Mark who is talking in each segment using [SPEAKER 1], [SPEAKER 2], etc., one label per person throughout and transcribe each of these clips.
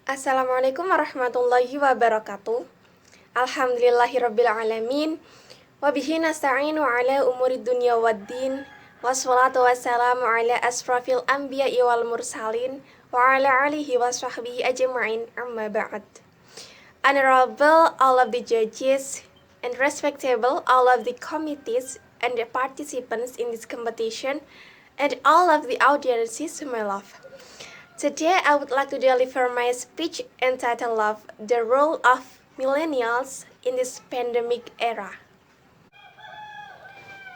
[SPEAKER 1] Assalamualaikum warahmatullahi wabarakatuh. Alhamdulillahirrabbilalamin. Wabihi nasta'inu ala umurid dunya waddin. Wassalatu wassalamu ala asrafil anbiya'i wal mursalin. Wa ala alihi wa sahbihi ajma'in amma ba'd. Honorable all of the judges and respectable all of the committees and the participants in this competition and all of the audiences my love. Today I would like to deliver my speech entitled The Role of Millennials in this Pandemic Era.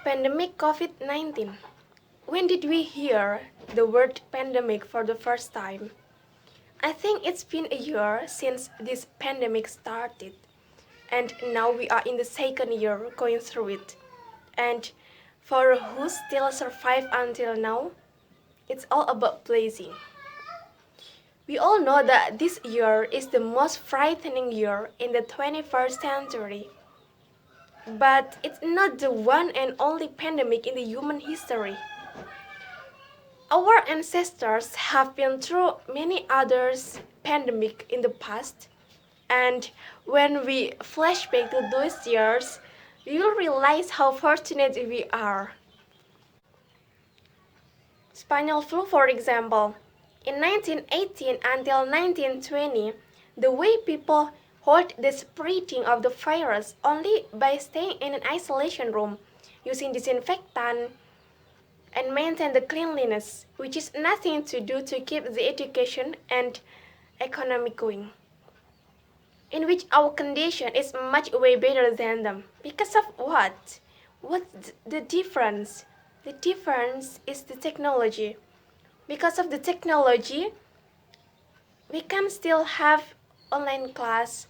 [SPEAKER 1] Pandemic COVID-19. When did we hear the word pandemic for the first time? I think it's been a year since this pandemic started, and now we are in the second year going through it. And for who still survive until now, it's all about blessing. We all know that this year is the most frightening year in the 21st century. But it's not the one and only pandemic in the human history. Our ancestors have been through many others pandemic in the past, and when we flash back to those years, we will realize how fortunate we are. Spanish flu, for example. In 1918 until 1920, the way people halt the spreading of the virus only by staying in an isolation room, using disinfectant, and maintain the cleanliness, which is nothing to do to keep the education and economy going. In which our condition is much way better than them. Because of what? What's the difference? The difference is the technology. Because of the technology, we can still have online class,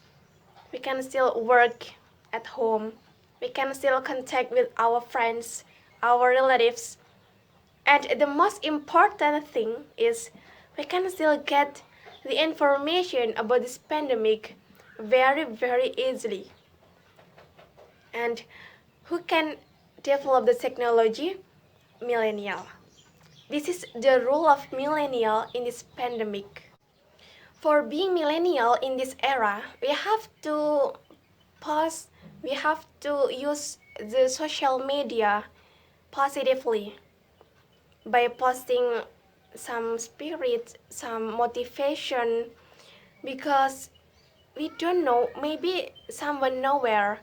[SPEAKER 1] we can still work at home, we can still contact with our friends, our relatives, and the most important thing is we can still get the information about this pandemic very easily. And who can develop the technology? Millennial. This is the role of millennial in this pandemic. For being millennial in this era, we have to use the social media positively by posting some spirit, some motivation, because we don't know, maybe someone nowhere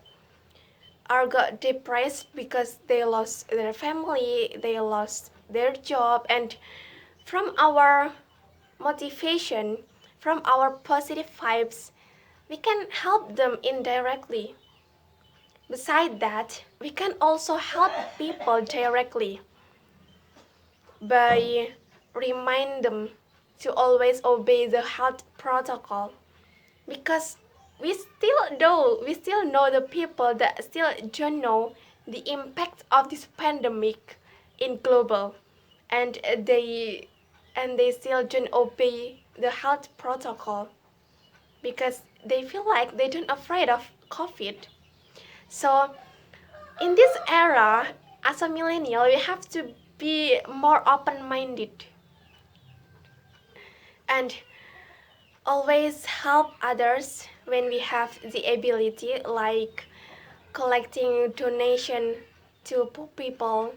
[SPEAKER 1] are got depressed because they lost their family, they lost their job, and from our motivation, from our positive vibes, we can help them indirectly. Besides that, we can also help people directly by remind them to always obey the health protocol, because we still know the people that still don't know the impact of this pandemic in global, and they still don't obey the health protocol because they feel like they don't afraid of COVID. So in this era, as a millennial, we have to be more open-minded and always help others when we have the ability, like collecting donation to poor people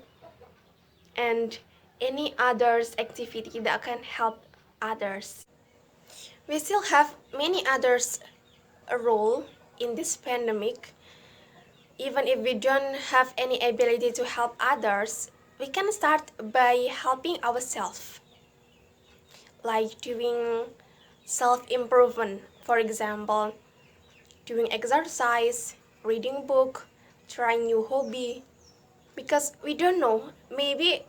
[SPEAKER 1] and any others activity that can help others. We still have many others role in this pandemic. Even if we don't have any ability to help others, we can start by helping ourselves, like doing self-improvement, for example, doing exercise, reading book, trying new hobby, because we don't know, maybe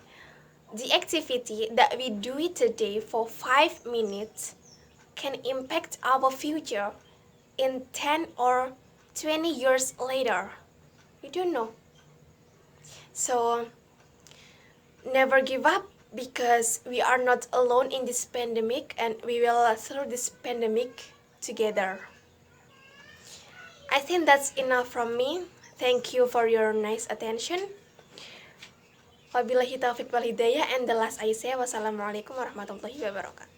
[SPEAKER 1] the activity that we do it today for 5 minutes can impact our future in 10 or 20 years later. We don't know. So never give up, because we are not alone in this pandemic and we will through this pandemic together. I think that's enough from me. Thank you for your nice attention. Wabillahi taufiq wal hidayah, and the last I say, wassalamualaikum warahmatullahi wabarakatuh.